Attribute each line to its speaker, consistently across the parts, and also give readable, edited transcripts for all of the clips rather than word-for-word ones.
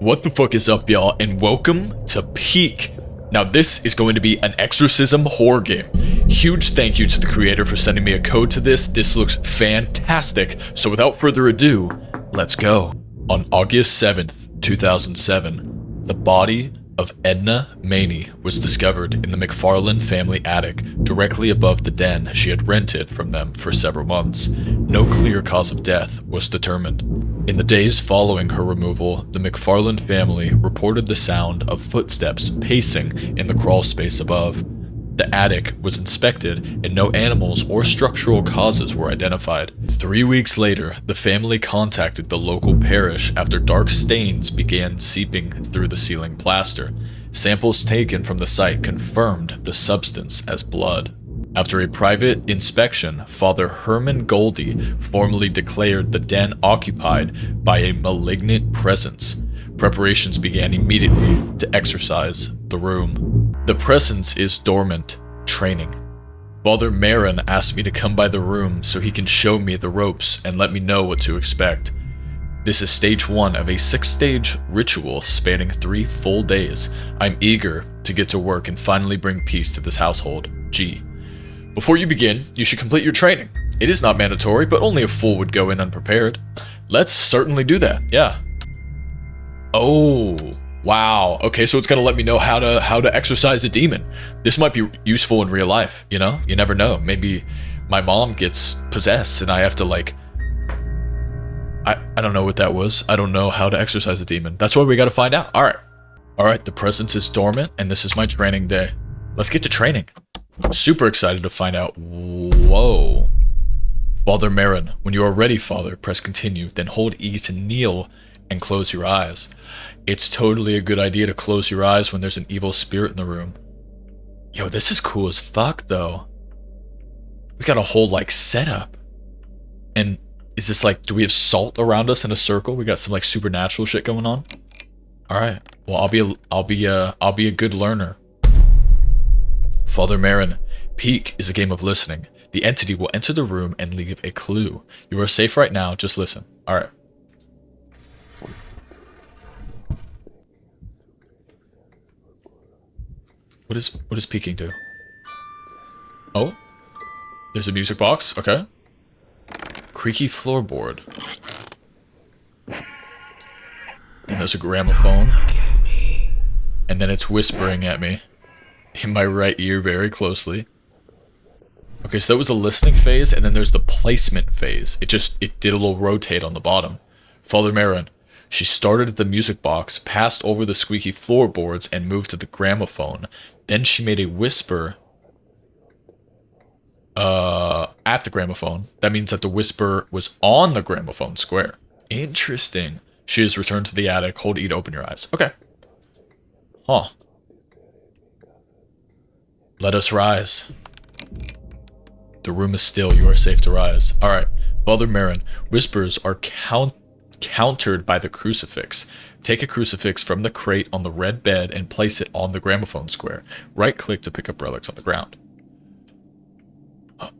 Speaker 1: What the fuck is up, y'all, and welcome to Peak. Now this is going to be an exorcism horror game. Huge thank you to the creator for sending me a code to this. This looks fantastic. So without further ado, let's go. On August 7th, 2007, the body of Edna Maney was discovered in the McFarland family attic, directly above the den she had rented from them for several months. No clear cause of death was determined. In the days following her removal, the McFarland family reported the sound of footsteps pacing in the crawl space above. The attic was inspected and no animals or structural causes were identified. 3 weeks later, the family contacted the local parish after dark stains began seeping through the ceiling plaster. Samples taken from the site confirmed the substance as blood. After a private inspection, Father Herman Goldie formally declared the den occupied by a malignant presence. Preparations began immediately to exorcise the room. The presence is dormant, training. Father Marin asked me to come by the room so he can show me the ropes and let me know what to expect. This is stage 1 of a 6-stage ritual spanning 3 full days. I'm eager to get to work and finally bring peace to this household. G. Before you begin, you should complete your training. It is not mandatory, but only a fool would go in unprepared. Let's certainly do that, yeah. Oh, wow. Okay, so it's gonna let me know how to exorcise a demon. This might be useful in real life, you know? You never know. Maybe my mom gets possessed and I have to like... I don't know what that was. I don't know how to exorcise a demon. That's what we gotta find out. Alright, the presence is dormant and this is my training day. Let's get to training. Super excited to find out. Whoa. Father Marin, when you are ready, Father, press continue, then hold E to kneel and close your eyes. It's totally a good idea to close your eyes when there's an evil spirit in the room. Yo, this is cool as fuck, though. We got a whole, like, setup. And is this, like, do we have salt around us in a circle? We got some, like, supernatural shit going on? Alright. Well, I'll be a good learner. Father Marin, Peak is a game of listening. The entity will enter the room and leave a clue. You are safe right now, just listen. Alright. What is peeking do? Oh? There's a music box, okay. Creaky floorboard. And there's a gramophone. And then it's whispering at me. In my right ear very closely. Okay, so that was the listening phase, and then there's the placement phase. It did a little rotate on the bottom. Father Marin, she started at the music box, passed over the squeaky floorboards, and moved to the gramophone. Then she made a whisper at the gramophone. That means that the whisper was on the gramophone square. Interesting. She has returned to the attic. Hold E to open your eyes. Okay. Huh. Let us rise. The room is still. You are safe to rise. Alright. Father Marin, whispers are countered by the crucifix. Take a crucifix from the crate on the red bed and place it on the gramophone square. Right-click to pick up relics on the ground.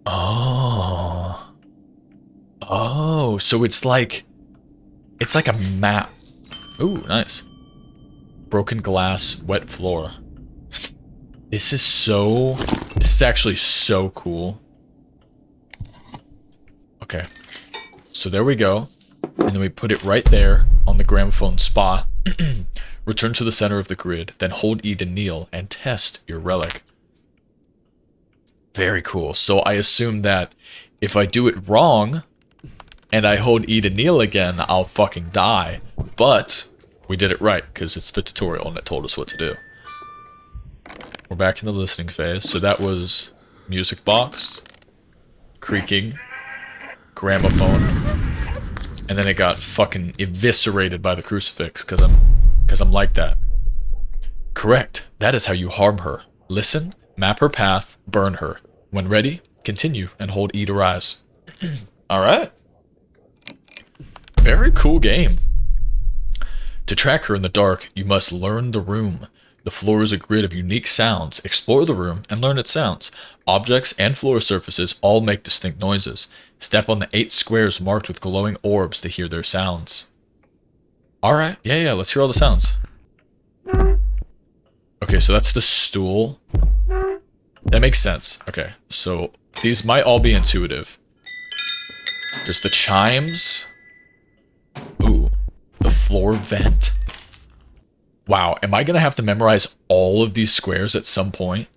Speaker 1: Oh. Oh, so it's like a map. Ooh, nice. Broken glass, wet floor. This is actually so cool. Okay. So there we go. And then we put it right there on the gramophone spot. Return to the center of the grid, then hold E to kneel and test your relic. Very cool. So I assume that if I do it wrong and I hold E to kneel again, I'll fucking die. But we did it right because it's the tutorial and it told us what to do. We're back in the listening phase. So that was music box, creaking, gramophone, and then it got fucking eviscerated by the crucifix because I'm like that. Correct. That is how you harm her. Listen, map her path, burn her. When ready, continue and hold E to rise. Alright. Very cool game. To track her in the dark, you must learn the room. The floor is a grid of unique sounds. Explore the room and learn its sounds. Objects and floor surfaces all make distinct noises. Step on the 8 squares marked with glowing orbs to hear their sounds. Alright, yeah, let's hear all the sounds. Okay, so that's the stool. That makes sense. Okay, so these might all be intuitive. There's the chimes. Ooh, the floor vent. Wow, am I gonna have to memorize all of these squares at some point?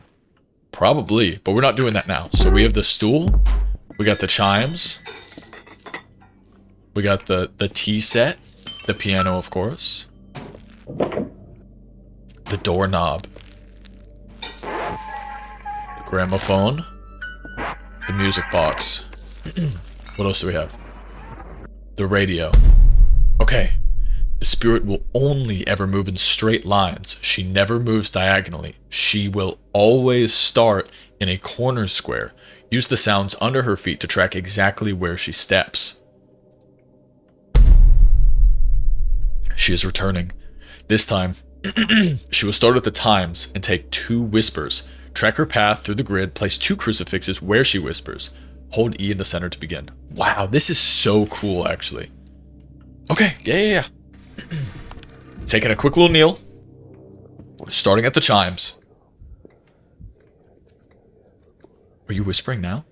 Speaker 1: Probably, but we're not doing that now. So we have the stool. We got the chimes. We got the tea set. The piano, of course. The doorknob. The gramophone. The music box. What else do we have? The radio. Okay. The spirit will only ever move in straight lines. She never moves diagonally. She will always start in a corner square. Use the sounds under her feet to track exactly where she steps. She is returning. This time, she will start at the times and take 2 whispers. Track her path through the grid, place 2 crucifixes where she whispers. Hold E in the center to begin. Wow, this is so cool, actually. Okay, yeah. Taking a quick little kneel. Starting at the chimes. Are you whispering now?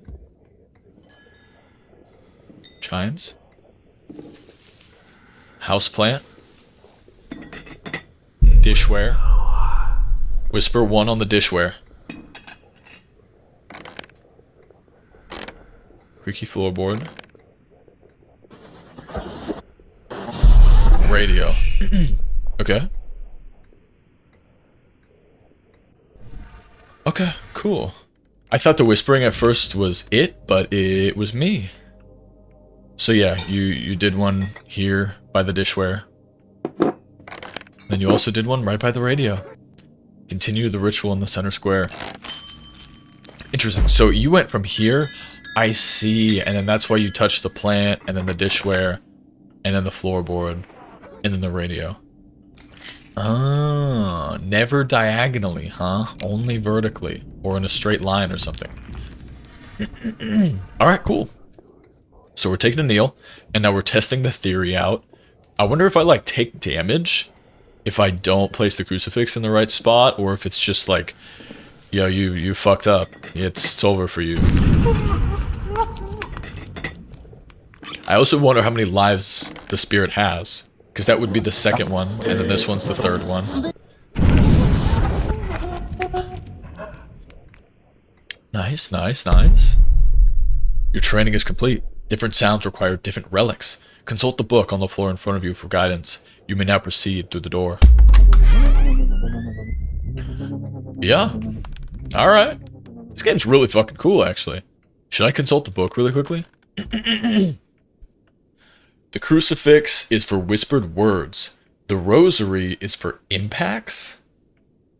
Speaker 1: Chimes. Houseplant. Dishware. Whisper 1 on the dishware. Creaky floorboard. Radio. Okay. Okay, cool. I thought the whispering at first was it, but it was me. So yeah, you did one here by the dishware. Then you also did one right by the radio. Continue the ritual in the center square. Interesting. So you went from here, I see, and then that's why you touched the plant, and then the dishware, and then the floorboard, and then the radio. Ah, never diagonally, huh? Only vertically, or in a straight line or something. Alright, cool. So we're taking a kneel, and now we're testing the theory out. I wonder if I, like, take damage if I don't place the crucifix in the right spot, or if it's just like, yo, you fucked up. It's over for you. I also wonder how many lives the spirit has, because that would be the second one, and then this one's the third one. Nice. Your training is complete. Different sounds require different relics. Consult the book on the floor in front of you for guidance. You may now proceed through the door. Yeah. Alright. This game's really fucking cool, actually. Should I consult the book really quickly? The crucifix is for whispered words. The rosary is for impacts,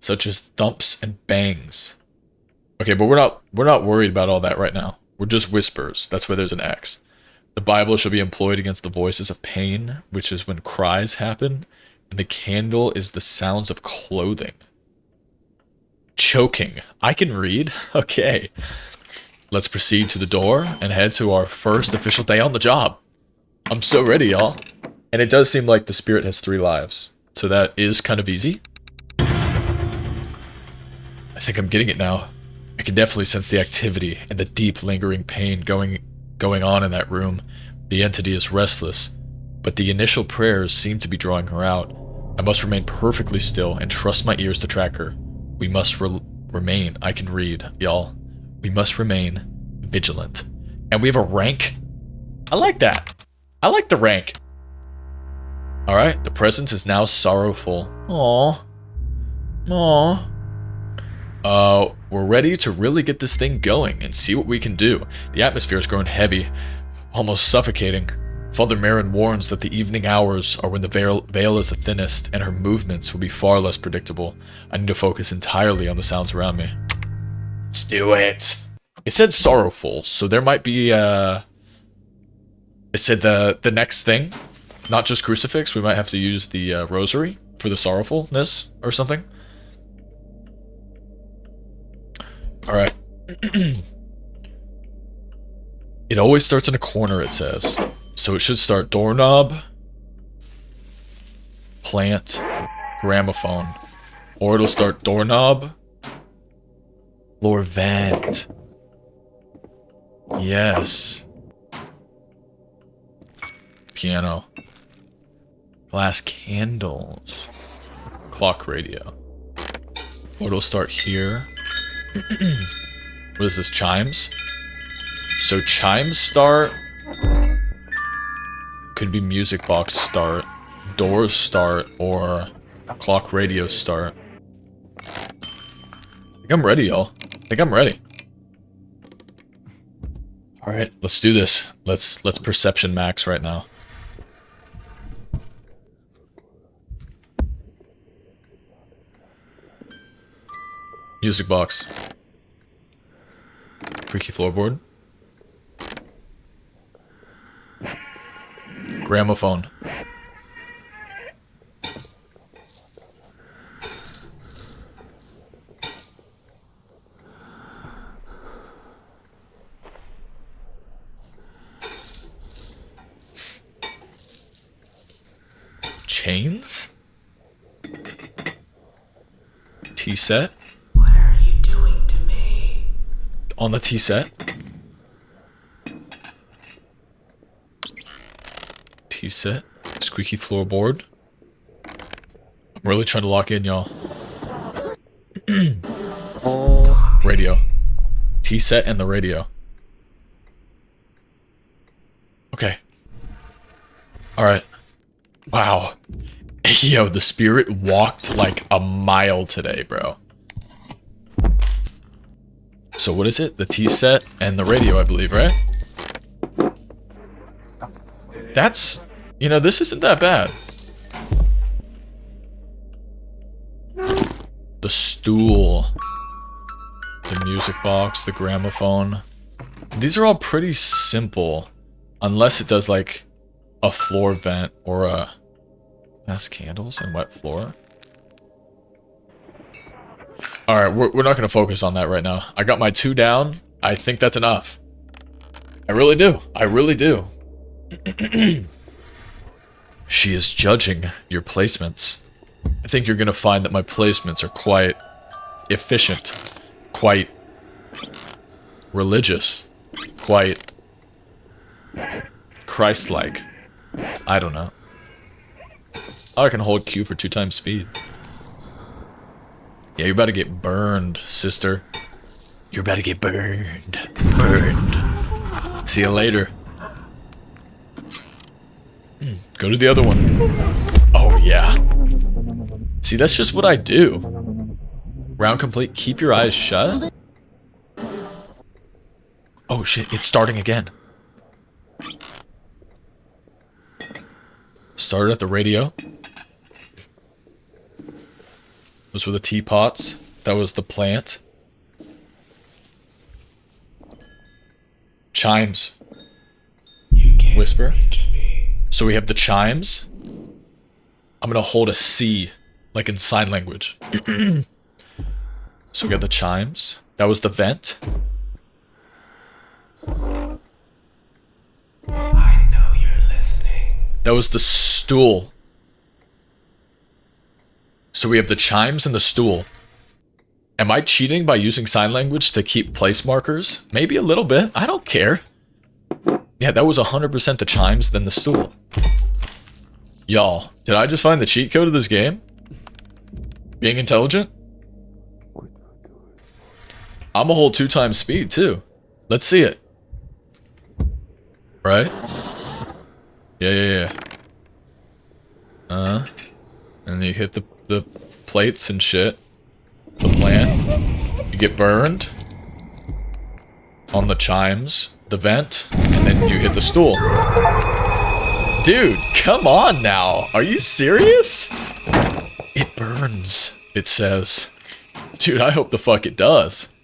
Speaker 1: such as thumps and bangs. Okay, but we're not worried about all that right now. We're just whispers. That's why there's an X. The Bible shall be employed against the voices of pain, which is when cries happen, and the candle is the sounds of clothing. Choking. I can read? Okay. Let's proceed to the door and head to our first official day on the job. I'm so ready, y'all. And it does seem like the spirit has 3 lives, so that is kind of easy. I think I'm getting it now. I can definitely sense the activity and the deep lingering pain going on in that room. The entity is restless, but the initial prayers seem to be drawing her out. I must remain perfectly still and trust my ears to track her. We must remain. I can read, y'all. We must remain vigilant. And we have a rank? I like that. I like the rank. Alright, the presence is now sorrowful. Aww. We're ready to really get this thing going and see what we can do. The atmosphere is growing heavy, almost suffocating. Father Marin warns that the evening hours are when the veil is the thinnest and her movements will be far less predictable. I need to focus entirely on the sounds around me. Let's do it! It said sorrowful, so there might be, it said the next thing, not just crucifix, we might have to use the rosary for the sorrowfulness or something. Alright. It always starts in a corner, it says. So it should start doorknob. plant, gramophone. Or it'll start doorknob. Floor vent. Yes. Piano. Glass candles. Clock radio. Or it'll start here. What is this? Chimes? So chimes start. Could be music box start. Doors start. Or clock radio start. I think I'm ready, y'all. I think I'm ready. Alright, let's do this. Let's perception max right now. Music box. Freaky floorboard. Gramophone. Chains? Tea set?
Speaker 2: What are you doing to me?
Speaker 1: On the tea set? Tea set? Squeaky floorboard? I'm really trying to lock in, y'all. Radio. Tea set and the radio. Okay. Alright. Wow. Yo, the spirit walked like a mile today, bro. So what is it? The tea set and the radio, I believe, right? That's... You know, this isn't that bad. The stool. The music box, the gramophone. These are all pretty simple. Unless it does, like, a floor vent or a... Mass candles and wet floor. Alright, we're not going to focus on that right now. I got my 2 down. I think that's enough. I really do. I really do. She is judging your placements. I think you're going to find that my placements are quite efficient. Quite religious. Quite Christ-like. I don't know. Oh, I can hold Q for 2 times speed. Yeah, you're about to get burned, sister. You're about to get burned. Burned. See you later. Go to the other one. Oh, yeah. See, that's just what I do. Round complete. Keep your eyes shut. Oh, shit. It's starting again. Started at the radio. Those were the teapots. That was the plant. Chimes.
Speaker 2: You can't
Speaker 1: Whisper.
Speaker 2: reach me.
Speaker 1: So we have the chimes. I'm gonna hold a C, like in sign language. So we got the chimes. That was the vent.
Speaker 2: I know you're listening.
Speaker 1: That was the stool. So we have the chimes and the stool. Am I cheating by using sign language to keep place markers? Maybe a little bit. I don't care. Yeah, that was 100% the chimes, then the stool. Y'all, did I just find the cheat code of this game? Being intelligent? I'm a whole 2 times speed, too. Let's see it. Right? Yeah. And then you hit the plates and shit. The plant. You get burned. On the chimes. The vent. And then you hit the stool. Dude, come on now. Are you serious? It burns, it says. Dude, I hope the fuck it does.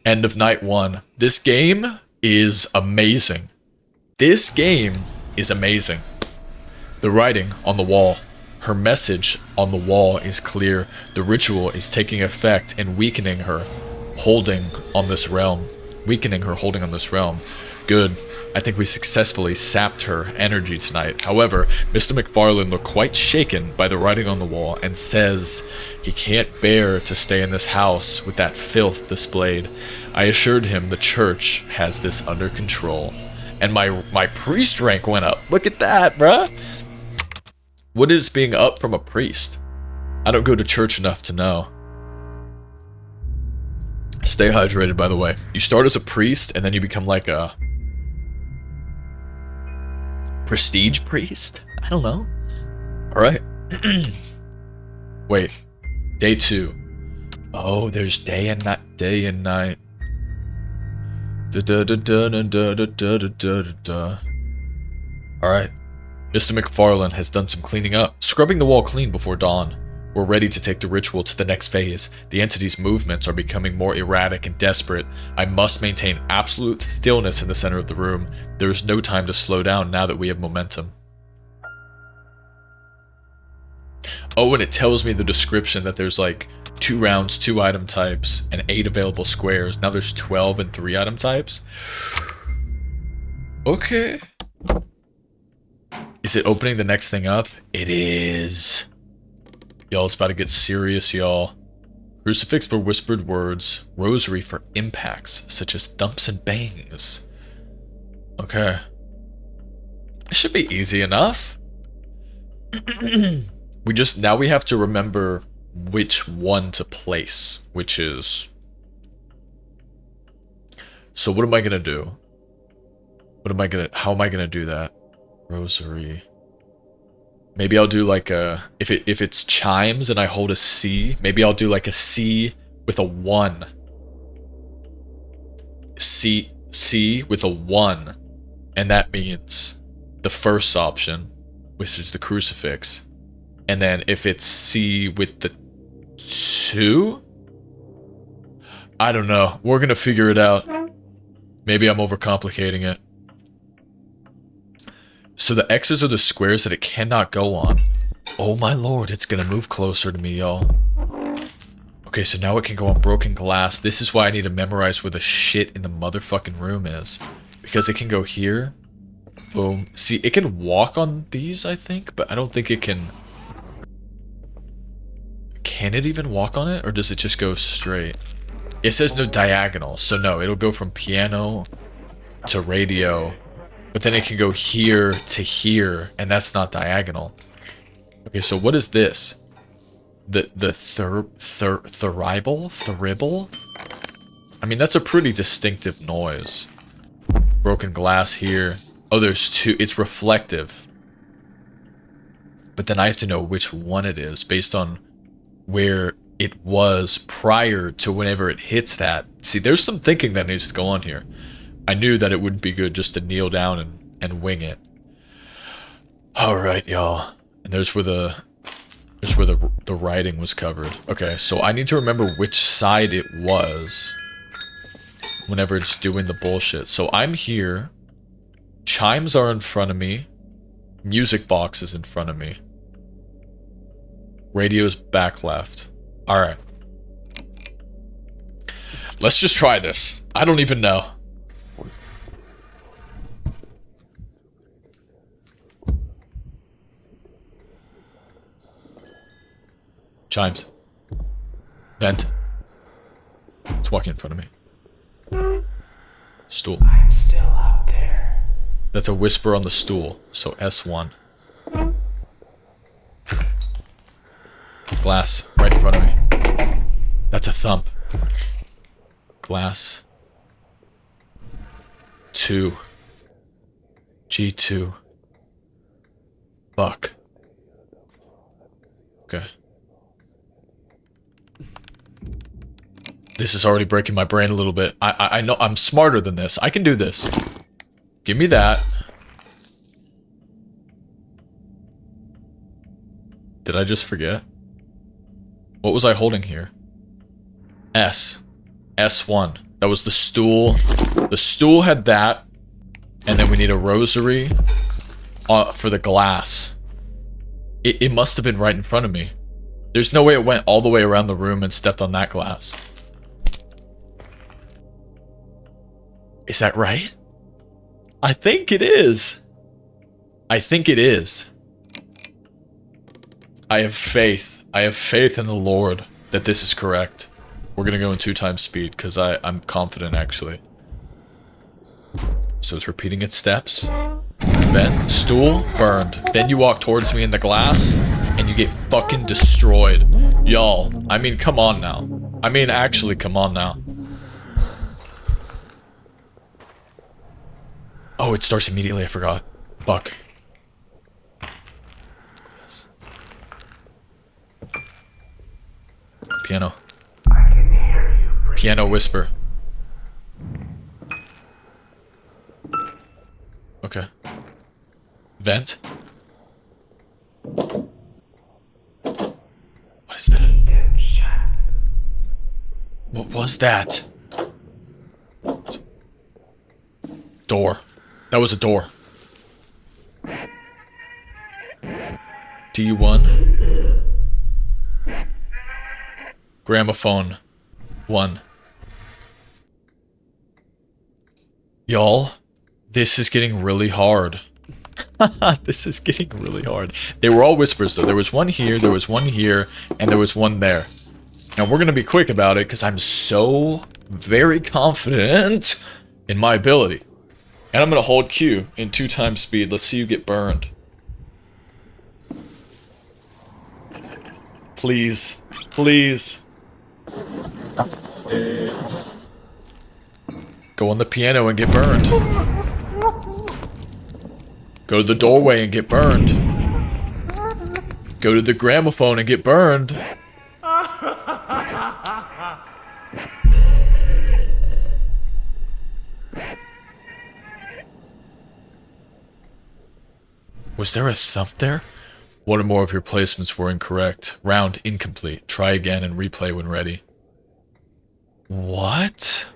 Speaker 1: End of night 1. This game is amazing. This game is amazing. The writing on the wall. Her message on the wall is clear. The ritual is taking effect and weakening her, holding on this realm. Weakening her holding on this realm. Good. I think we successfully sapped her energy tonight. However, Mr. McFarlane looked quite shaken by the writing on the wall and says he can't bear to stay in this house with that filth displayed. I assured him the church has this under control. And my priest rank went up. Look at that, bruh. What is being up from a priest? I don't go to church enough to know. Stay hydrated, by the way. You start as a priest, and then you become like a prestige priest? I don't know. Alright. Wait. Day 2. Oh, there's day and night. Alright. Mr. McFarlane has done some cleaning up, scrubbing the wall clean before dawn. We're ready to take the ritual to the next phase. The entity's movements are becoming more erratic and desperate. I must maintain absolute stillness in the center of the room. There is no time to slow down now that we have momentum. Oh, and it tells me the description that there's like 2 rounds, 2 item types, and 8 available squares. Now there's 12 and 3 item types. Okay. Is it opening the next thing up? It is. Y'all, it's about to get serious, y'all. Crucifix for whispered words. Rosary for impacts, such as thumps and bangs. Okay. It should be easy enough. Now we have to remember which one to place, which is... So what am I gonna do? How am I gonna do that? Rosary. Maybe I'll do like a, if it's chimes and I hold a C, maybe I'll do like a C with a 1. C with a 1. And that means the first option, which is the crucifix. And then if it's C with the 2? I don't know. We're gonna figure it out. Maybe I'm overcomplicating it. So the X's are the squares that it cannot go on. Oh my lord, it's gonna move closer to me, y'all. Okay, so now it can go on broken glass. This is why I need to memorize where the shit in the motherfucking room is. Because it can go here. Boom. See, it can walk on these, I think, but I don't think it can... Can it even walk on it, or does it just go straight? It says no diagonal, so no, it'll go from piano to radio. But then it can go here to here, and that's not diagonal. Okay, so what is this? The thurible? I mean, that's a pretty distinctive noise. Broken glass here. Oh, there's 2. It's reflective. But then I have to know which one it is based on where it was prior to whenever it hits that. See, there's some thinking that needs to go on here. I knew that it wouldn't be good just to kneel down and wing it. Alright, y'all. And there's where the writing was covered. Okay, so I need to remember which side it was whenever it's doing the bullshit. So I'm here. Chimes are in front of me. Music box is in front of me. Radio's back left. Alright. Let's just try this. I don't even know. Chimes. Vent. It's walking in front of me. Stool.
Speaker 2: I'm still up there.
Speaker 1: That's a whisper on the stool, so S1. Glass, right in front of me. That's a thump. Glass. 2. G2. Fuck. Okay. This is already breaking my brain a little bit. I know I'm smarter than this. I can do this. Give me that. Did I just forget? What was I holding here? S. S1. That was the stool. The stool had that. And then we need a rosary for the glass. It must have been right in front of me. There's no way it went all the way around the room and stepped on that glass. Is that right? I think it is. I think it is. I have faith. I have faith in the Lord that this is correct. We're gonna go in 2 times speed because I'm confident actually. So it's repeating its steps. Bent, stool, burned. Then you walk towards me in the glass and you get fucking destroyed. Y'all, I mean, come on now. I mean, actually, come on now. Oh, it starts immediately, I forgot. Fuck. Yes. Piano.
Speaker 2: I can hear you breathing.
Speaker 1: Piano whisper. Okay. Vent. What is that?
Speaker 2: Keep them shut.
Speaker 1: What was that? Door. That was a door. D1. Gramophone. 1. Y'all, this is getting really hard. This is getting really hard. They were all whispers though. There was one here, there was one here, and there was one there. Now we're gonna be quick about it because I'm so very confident in my ability. And I'm gonna hold Q in 2 times speed. Let's see you get burned. Please. Please. Go on the piano and get burned. Go to the doorway and get burned. Go to the gramophone and get burned. Was there a thump there? One or more of your placements were incorrect. Round incomplete. Try again and replay when ready. What?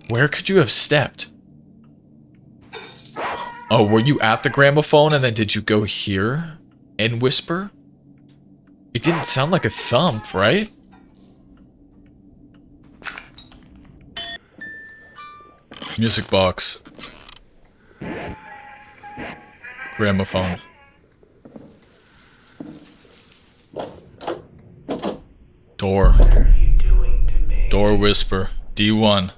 Speaker 1: Where could you have stepped? Oh, were you at the gramophone and then did you go here and whisper? It didn't sound like a thump, right? Music box. Gramophone. Door.
Speaker 2: What are you doing to me?
Speaker 1: Door whisper. D1.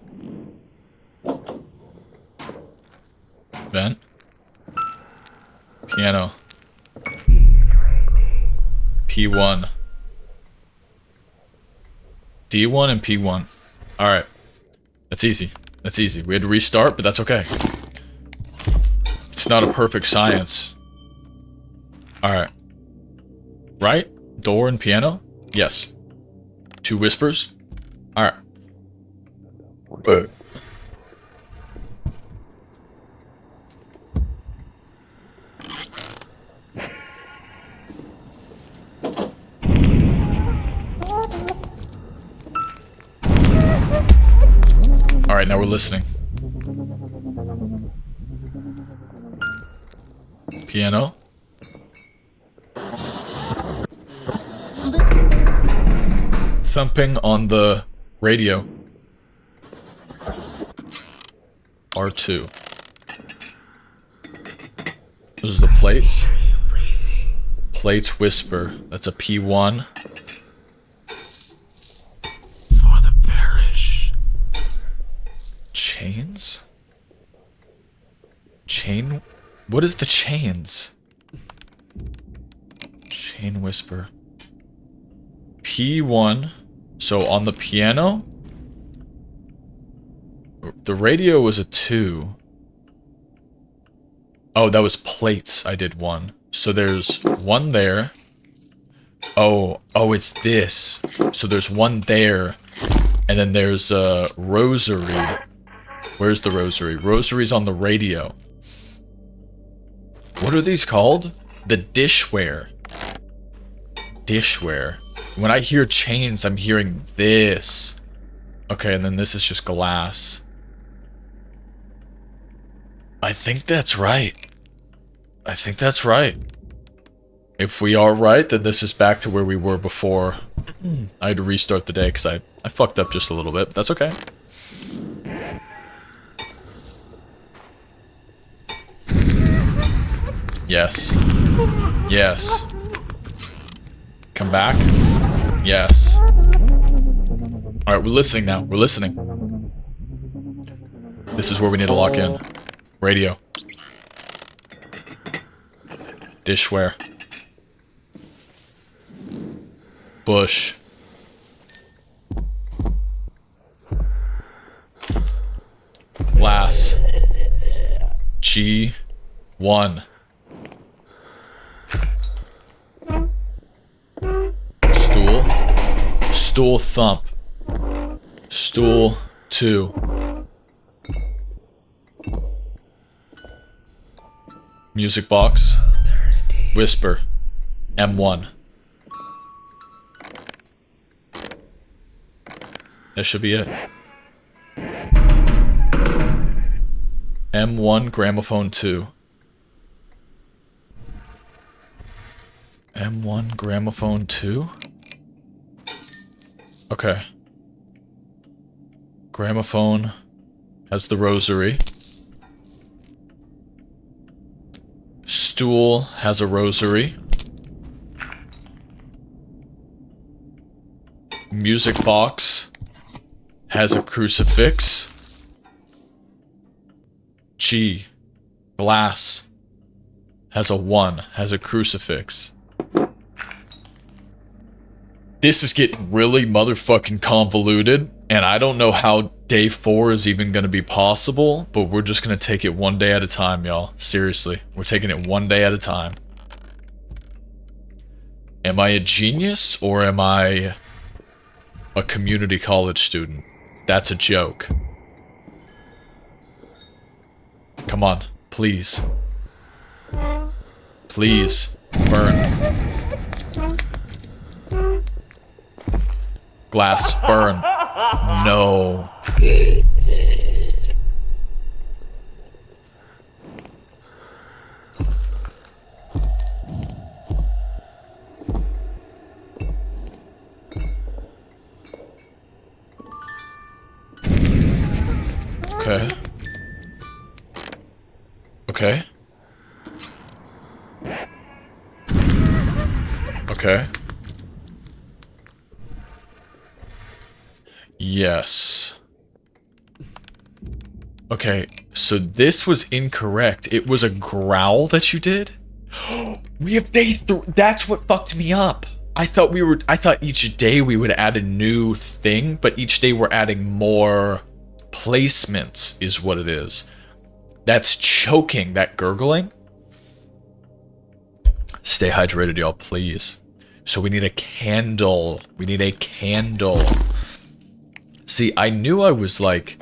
Speaker 1: Vent. Piano. P1. D1 and P1. Alright. That's easy. That's easy. We had to restart, but that's okay. It's not a perfect science. Alright. Right? Door and piano? Yes. 2 whispers? Alright. Alright, now we're listening. Piano. Thumping on the radio. R2. Those are the plates. Plates whisper. That's a P1.
Speaker 2: For the parish.
Speaker 1: Chains? Chain? What is the chains? Chain whisper. P1. So on the piano? The radio was a 2. Oh, that was plates. I did 1. So there's 1 there. Oh, it's this. So there's 1 there. And then there's a rosary. Where's the rosary? Rosary's on the radio. What are these called? The dishware. Dishware. When I hear chains, I'm hearing this. Okay, and then this is just glass. I think that's right. I think that's right. If we are right, then this is back to where we were before. I had to restart the day because I fucked up just a little bit. That's okay. Yes. Yes. Come back. Yes. Alright, we're listening now. We're listening. This is where we need to lock in. Radio. Dishware. Bush. Glass. G1. Stool. Stool thump. Stool 2. Music box. Whisper. M1. That should be it. M1 gramophone 2. M1 gramophone 2? Okay. Gramophone has the rosary. Stool has a rosary. Music box has a crucifix. G. Glass has a 1, has a crucifix. This is getting really motherfucking convoluted, and I don't know how day 4 is even gonna be possible, but we're just gonna take it one day at a time, y'all. Seriously, we're taking it one day at a time. Am I a genius, or am I a community college student? That's a joke. Come on, please. Please, burn. Glass, burn. No. Okay. Okay. Okay. Yes. Okay, so this was incorrect. It was a growl that you did? We have day 3. That's what fucked me up. I thought each day we would add a new thing, but each day we're adding more placements is what it is. That's choking, that gurgling. Stay hydrated, y'all, please. So we need a candle. We need a candle. See, I knew I was like...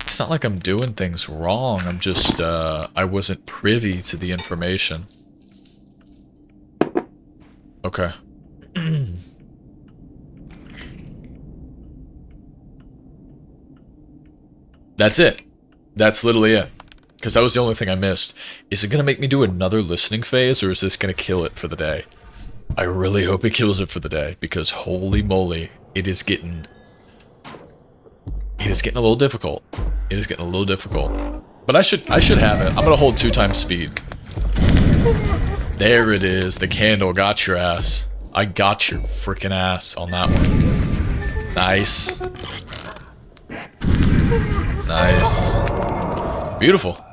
Speaker 1: It's not like I'm doing things wrong. I'm just, I wasn't privy to the information. Okay. That's it. That's literally it. Because that was the only thing I missed. Is it going to make me do another listening phase, or is this going to kill it for the day? I really hope it kills it for the day, because holy moly, it is getting a little difficult. It is getting a little difficult. But I should have it. I'm going to hold 2 times speed. There it is. The candle got your ass. I got your freaking ass on that one. Nice. Nice. Beautiful.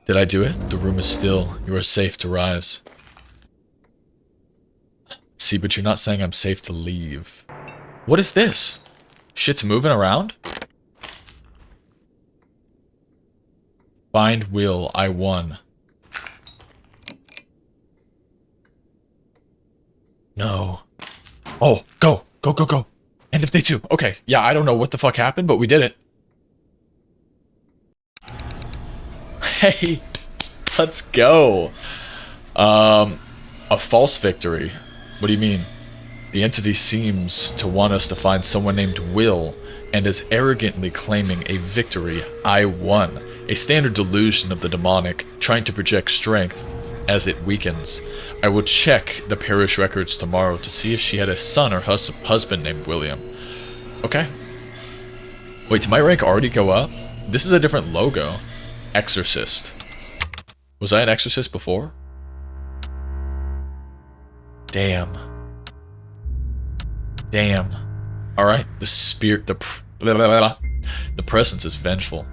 Speaker 1: Did I do it? The room is still. You are safe to rise. See, but you're not saying I'm safe to leave. What is this? Shit's moving around? Find will. I won. No. Oh, go. Go, go, go. End of day 2. Okay. Yeah, I don't know what the fuck happened, but we did it. Hey. Let's go. A false victory. What do you mean? The entity seems to want us to find someone named Will, and is arrogantly claiming a victory. I won. A standard delusion of the demonic, trying to project strength as it weakens. I will check the parish records tomorrow to see if she had a son or husband named William. Okay. Wait, did my rank already go up? This is a different logo. Exorcist. Was I an exorcist before? Damn. Damn. Alright, the spirit, the presence is vengeful.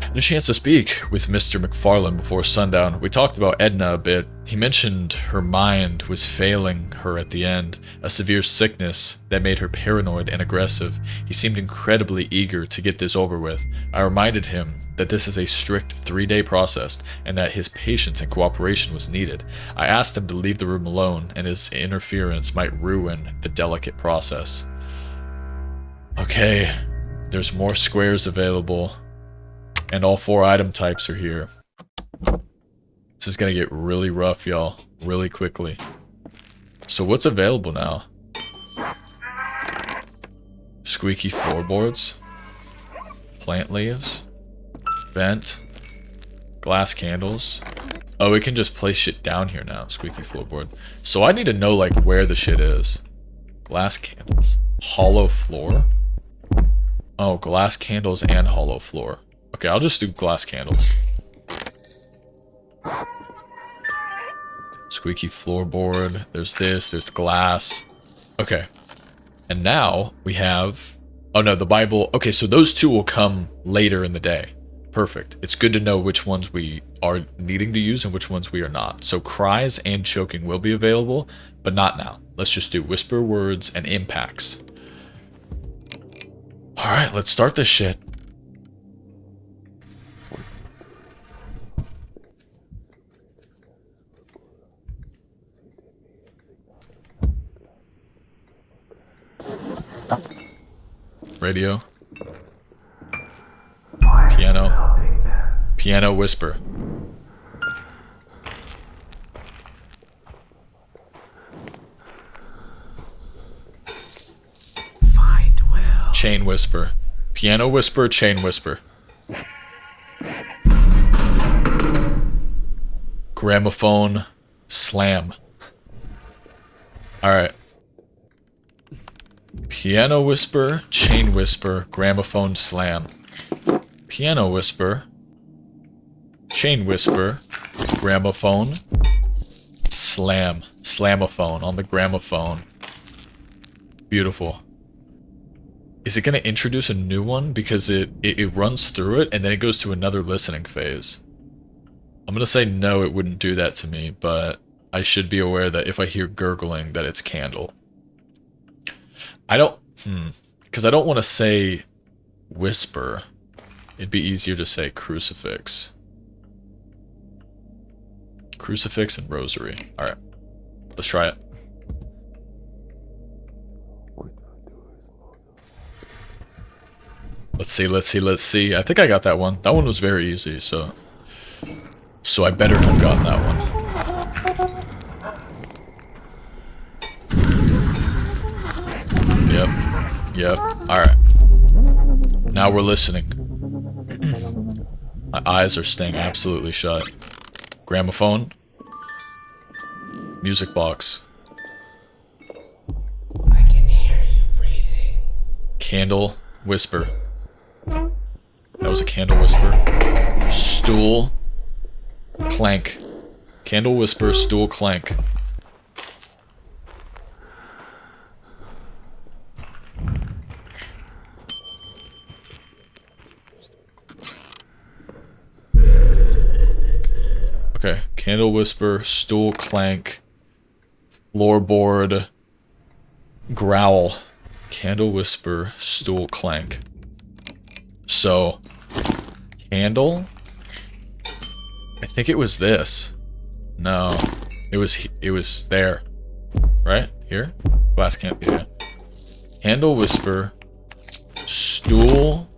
Speaker 1: Had a chance to speak with Mr. McFarlane before sundown. We talked about Edna a bit. He mentioned her mind was failing her at the end, a severe sickness that made her paranoid and aggressive. He seemed incredibly eager to get this over with. I reminded him that this is a strict 3-day process and that his patience and cooperation was needed. I asked him to leave the room alone, and his interference might ruin the delicate process. Okay, there's more squares available. And all 4 item types are here. This is gonna get really rough, y'all. Really quickly. So what's available now? Squeaky floorboards. Plant leaves. Vent. Glass candles. Oh, we can just place shit down here now. Squeaky floorboard. So I need to know, like, where the shit is. Glass candles. Hollow floor? Oh, glass candles and hollow floor. Okay, I'll just do glass candles. Squeaky floorboard. There's this. There's glass. Okay. And now we have... Oh no, the Bible. Okay, so those 2 will come later in the day. Perfect. It's good to know which ones we are needing to use and which ones we are not. So cries and choking will be available, but not now. Let's just do whisper words and impacts. Alright, let's start this shit. Radio. Piano. Piano whisper.
Speaker 2: Find Will.
Speaker 1: Chain whisper. Piano whisper, chain whisper. Gramophone slam. Alright. Piano whisper, chain whisper, gramophone slam. Piano whisper, chain whisper, gramophone, slam. Slamophone on the gramophone. Beautiful. Is it going to introduce a new one? Because it runs through it and then it goes to another listening phase. I'm going to say no, it wouldn't do that to me, but I should be aware that if I hear gurgling that it's candle. I don't, because I don't want to say whisper. It'd be easier to say crucifix. Crucifix and rosary. Alright, let's try it. Let's see, let's see, let's see. I think I got that one. That one was very easy, so I better have gotten that one. Yep. Alright. Now we're listening. My eyes are staying absolutely shut. Gramophone. Music box.
Speaker 2: I can hear you breathing.
Speaker 1: Candle whisper. That was a candle whisper. Stool. Clank. Candle whisper, stool clank. Okay, candle whisper, stool clank, floorboard, growl, candle whisper, stool clank. So, candle, I think it was this. No, it was there, right? Here? Glass can't be here. Candle whisper, stool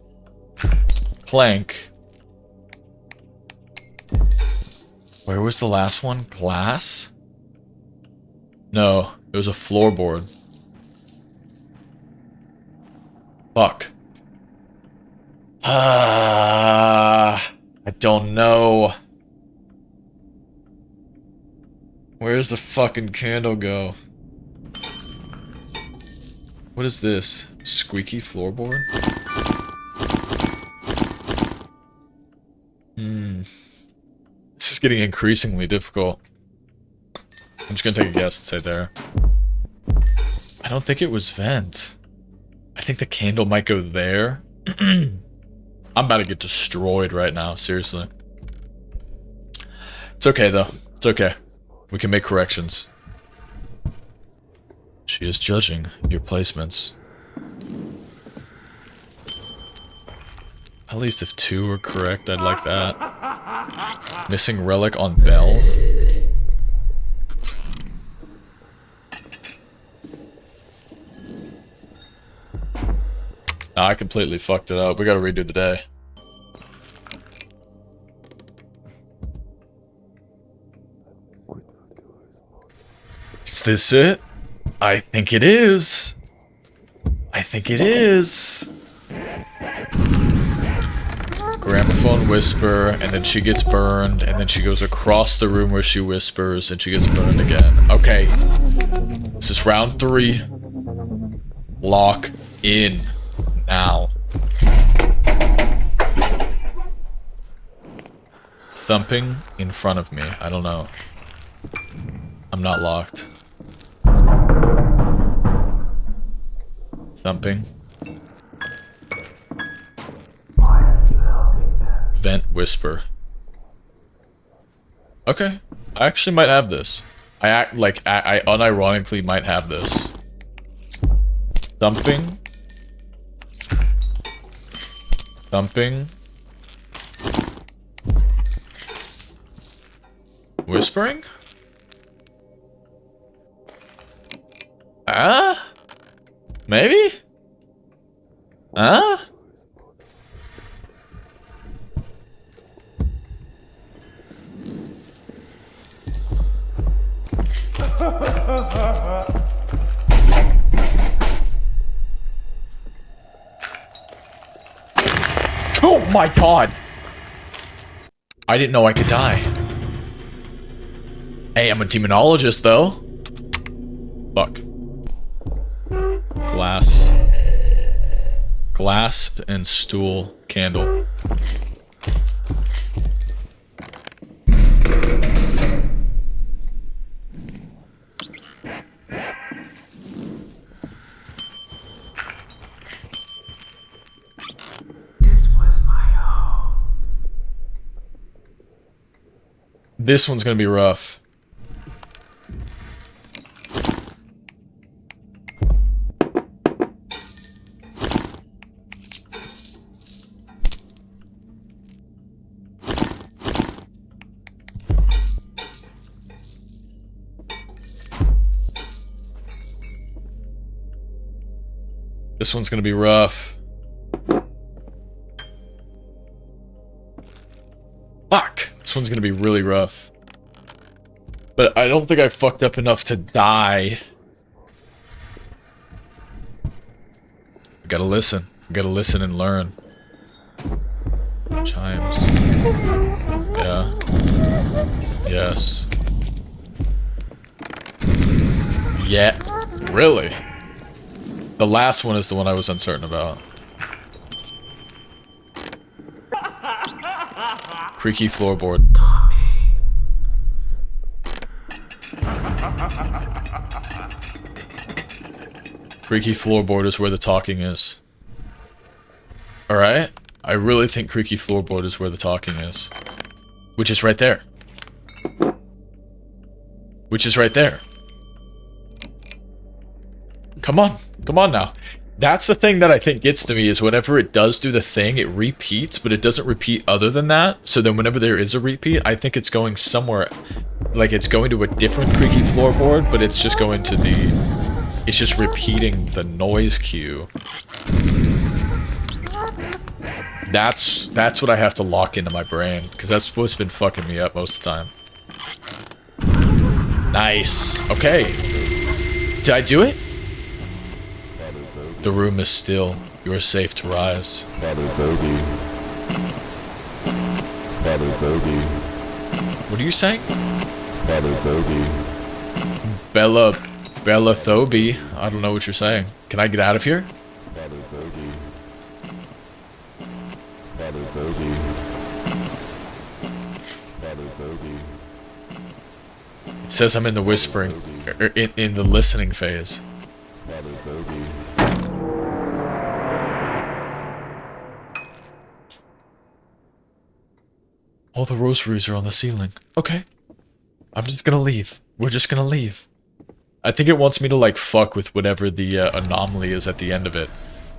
Speaker 1: clank. Where was the last one? Glass? No, it was a floorboard. Fuck. I don't know. Where's the fucking candle go? What is this? Squeaky floorboard? is getting increasingly difficult. I'm just gonna take a guess and say there. I don't think it was vent. I think the candle might go there. I'm about to get destroyed right now, seriously. It's okay though. It's okay. We can make corrections. She is judging your placements. At least if 2 are correct, I'd like that. Missing relic on bell. Nah, I completely fucked it up. We gotta redo the day. Is this it? I think it is. I think it is. Gramophone whisper, and then she gets burned, and then she goes across the room where she whispers, and she gets burned again. Okay. This is round 3. Lock in. Now. Thumping in front of me. I don't know. I'm not locked. Thumping. Vent whisper. Okay. I actually might have this. I unironically might have this. Thumping. Thumping. Whispering? Maybe? Oh my god! I didn't know I could die. Hey, I'm a demonologist though. Fuck. Glass. Glass and stool candle.
Speaker 2: This was my home.
Speaker 1: This one's gonna be rough. This one's gonna be rough. Fuck! This one's gonna be really rough. But I don't think I fucked up enough to die. I gotta listen. I gotta listen and learn. Chimes. Yeah. Yes. Yeah. Really? The last one is the one I was uncertain about. Creaky floorboard. Creaky floorboard is where the talking is. Alright? I really think creaky floorboard is where the talking is. Which is right there. Which is right there. Come on. Come on now. That's the thing that I think gets to me is whenever it does do the thing, it repeats, but it doesn't repeat other than that. So then whenever there is a repeat, I think it's going somewhere, like it's going to a different creaky floorboard, but it's just going to the, it's just repeating the noise cue. That's what I have to lock into my brain, because that's what's been fucking me up most of the time. Nice. Okay. Did I do it? The room is still. You are safe to rise.
Speaker 3: Father Vogie. Father Vogie.
Speaker 1: What are you saying?
Speaker 3: Father Vogie.
Speaker 1: Bella Thoby. I don't know what you're saying. Can I get out of here?
Speaker 3: Father Vogie. Father Vogie. Father Vogie.
Speaker 1: says I'm in the whispering, in the listening phase.
Speaker 3: Father Bogey.
Speaker 1: All the rosaries are on the ceiling. Okay. I'm just gonna leave. We're just gonna leave. I think it wants me to, like, fuck with whatever the anomaly is at the end of it.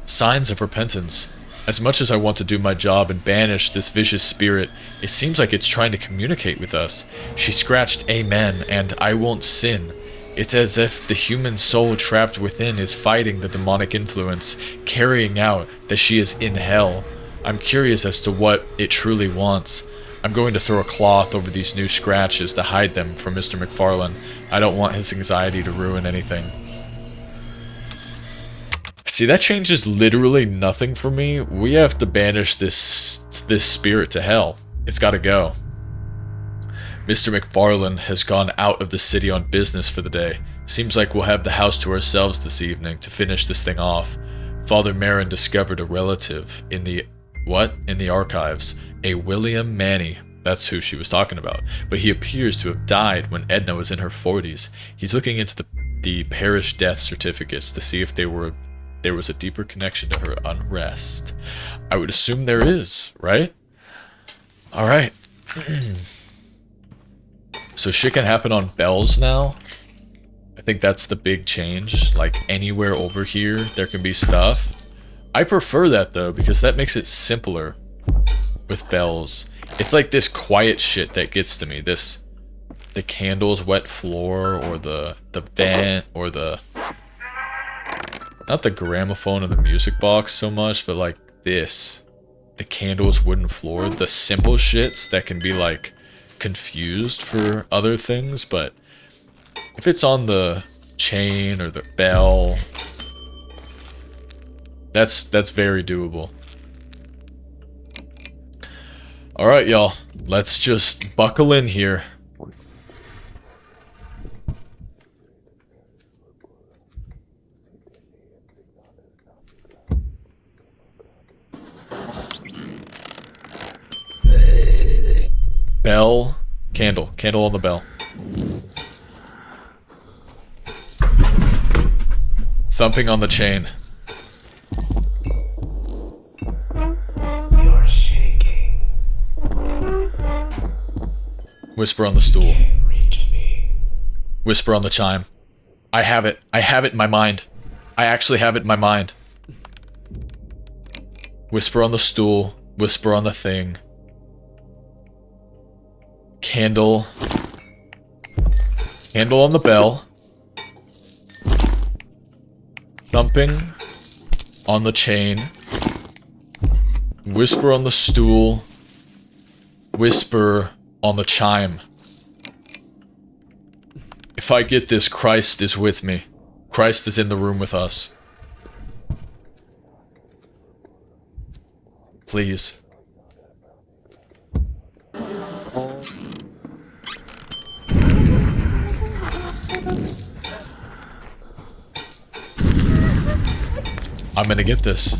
Speaker 1: Signs of repentance. As much as I want to do my job and banish this vicious spirit, it seems like it's trying to communicate with us. She scratched amen and I won't sin. It's as if the human soul trapped within is fighting the demonic influence, carrying out that she is in hell. I'm curious as to what it truly wants. I'm going to throw a cloth over these new scratches to hide them from Mr. McFarlane. I don't want his anxiety to ruin anything. See, that changes literally nothing for me. We have to banish this spirit to hell. It's gotta go. Mr. McFarlane has gone out of the city on business for the day. Seems like we'll have the house to ourselves this evening to finish this thing off. Father Marin discovered a relative in the... what? In the archives. A William Manny. That's who she was talking about. But he appears to have died when Edna was in her 40s. He's looking into the parish death certificates to see if there was a deeper connection to her unrest. I would assume there is, right? Alright. So shit can happen on bells now? I think that's the big change. Like, anywhere over here, there can be stuff. I prefer that, though, because that makes it simpler with bells. It's like this quiet shit that gets to me. The candles, wet floor, or the vent, or the... not the gramophone or the music box so much, but like this. The candles, wooden floor. The simple shits that can be like confused for other things, but if it's on the chain or the bell, that's very doable. Alright, y'all. Let's just buckle in here. Bell, candle on the bell. Thumping on the chain.
Speaker 2: You're shaking.
Speaker 1: Whisper on the stool.
Speaker 2: Can't reach me.
Speaker 1: Whisper on the chime. I have it in my mind. I actually have it in my mind. Whisper on the stool. Whisper on the thing. Candle. Candle on the bell. Thumping on the chain. Whisper on the stool. Whisper on the chime. If I get this, Christ is with me. Christ is in the room with us. Please. I'm gonna get this.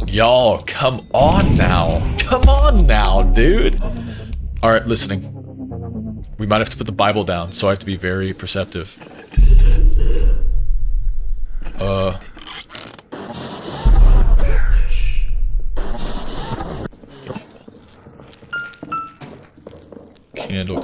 Speaker 1: Y'all, come on now. Come on now, dude. Alright, listening. We might have to put the Bible down, so I have to be very perceptive.
Speaker 2: Perish.
Speaker 1: Candle.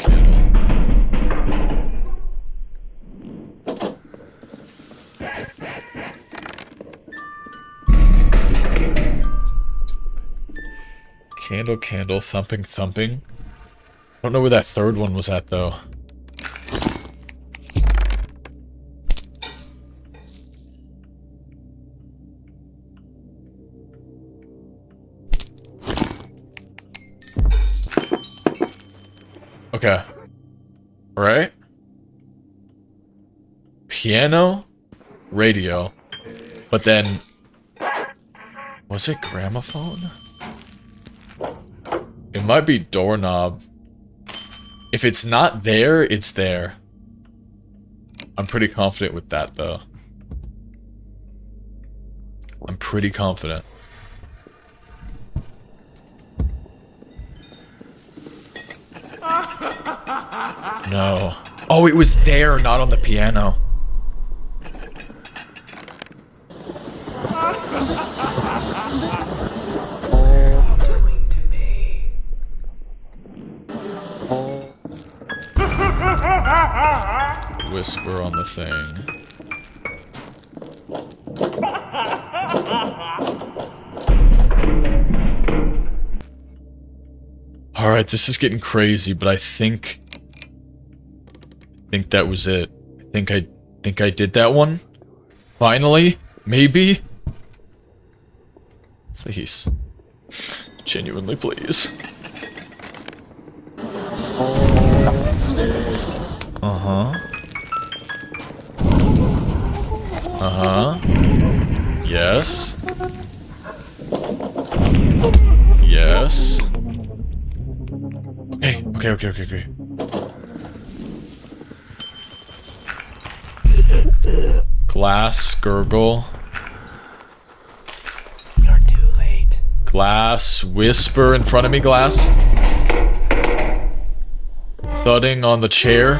Speaker 1: Candle, thumping. I don't know where that third one was at, though. Okay. Right? Piano, radio, but then... was it gramophone? It might be doorknob. If it's not there, it's there. I'm pretty confident with that, though. I'm pretty confident. No. Oh, it was there, not on the piano.
Speaker 2: Doing to me.
Speaker 1: Whisper on the thing. Alright, this is getting crazy, but I think that was it. I think I did that one. Finally? Maybe? Please. Genuinely, please. Uh-huh. Uh-huh. Yes. Yes. Okay. Glass, gurgle.
Speaker 2: You're too late.
Speaker 1: Glass, whisper in front of me, glass. Thudding on the chair.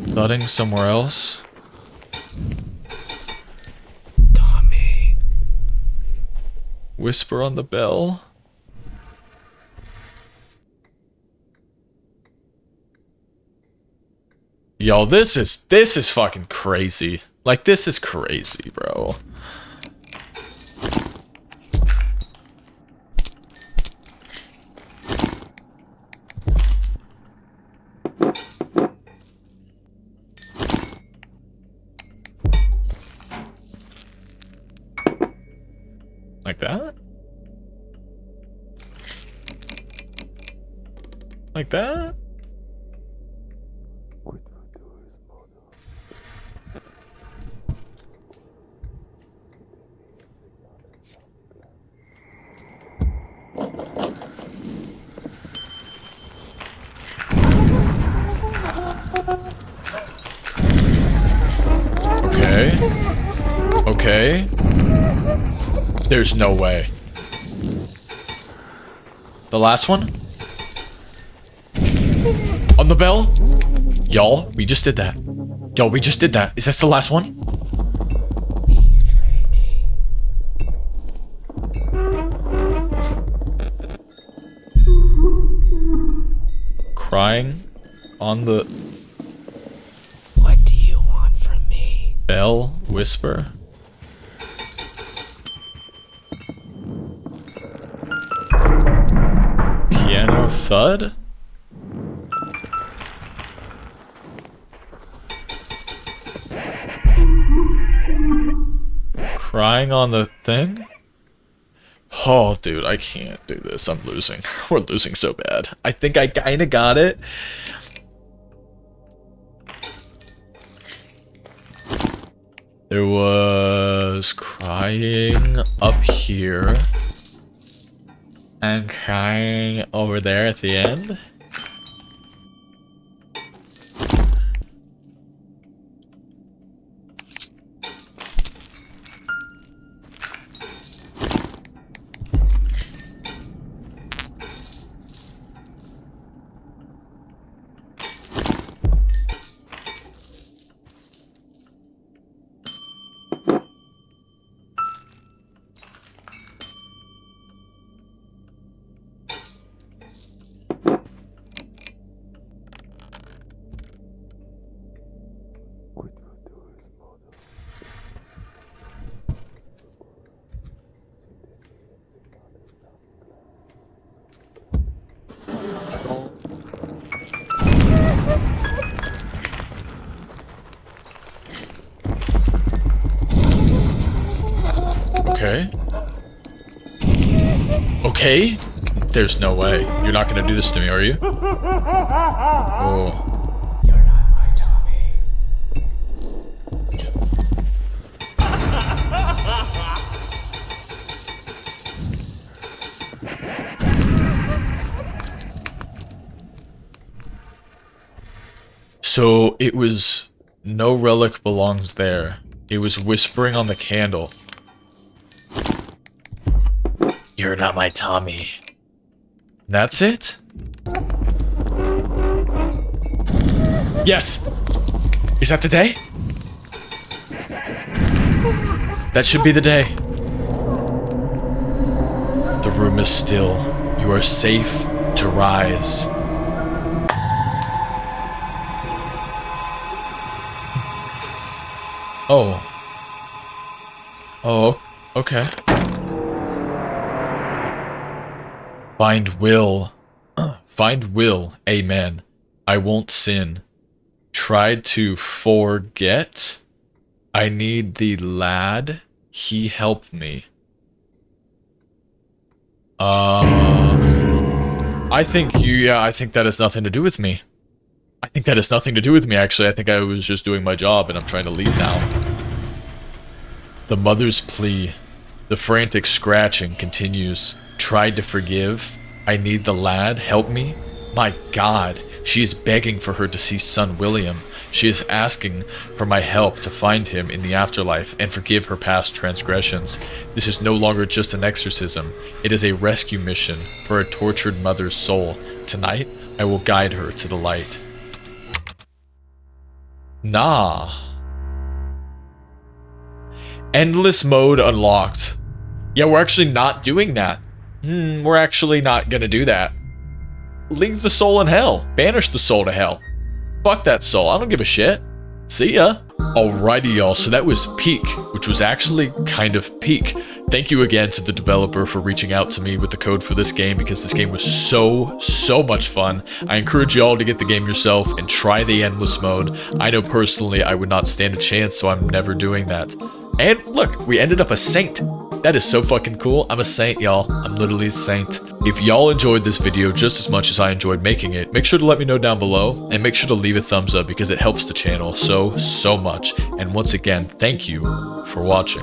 Speaker 1: Thudding somewhere else.
Speaker 2: Tommy.
Speaker 1: Whisper on the bell. Yo, this is fucking crazy. Like, this is crazy, bro. Like that? Like that? Okay. There's no way. The last one? On the bell? Y'all, we just did that. Yo, we just did that. Is that the last one?
Speaker 2: He betrayed me.
Speaker 1: Crying on the
Speaker 2: What do you want from me?
Speaker 1: bell whisper. Piano thud? Crying on the thing? Oh, dude, I can't do this. I'm losing. We're losing so bad. I think I kinda got it. There was crying up here. And crying over there at the end. Okay. Okay? There's no way. You're not gonna do this to me, are you? Oh.
Speaker 2: You're not my Tommy.
Speaker 1: So it was no relic belongs there. It was whispering on the candle. You're not my Tommy. That's it? Yes! Is that the day? That should be the day. The room is still. You are safe to rise. Oh. Oh, okay. Find will. Find will. Amen. I won't sin. Tried to forget. I need the lad. He helped me. I think I think that has nothing to do with me. I think that has nothing to do with me, actually. I think I was just doing my job and I'm trying to leave now. The mother's plea. The frantic scratching continues. Tried to forgive. I need the lad. Help me. My God. She is begging for her deceased son, William. She is asking for my help to find him in the afterlife and forgive her past transgressions. This is no longer just an exorcism. It is a rescue mission for a tortured mother's soul. Tonight, I will guide her to the light. Nah. Endless mode unlocked. Yeah, we're actually not doing that. We're actually not gonna do that. Leave the soul in hell. Banish the soul to hell. Fuck that soul. I don't give a shit. See ya. Alrighty, y'all. So that was Peak, which was actually kind of peak. Thank you again to the developer for reaching out to me with the code for this game, because this game was so much fun. I encourage y'all to get the game yourself and try the endless mode. I know personally I would not stand a chance, so I'm never doing that. And look, we ended up a saint. That is so fucking cool. I'm a saint, y'all. I'm literally a saint. If y'all enjoyed this video just as much as I enjoyed making it, make sure to let me know down below, and make sure to leave a thumbs up because it helps the channel so much. And once again, thank you for watching.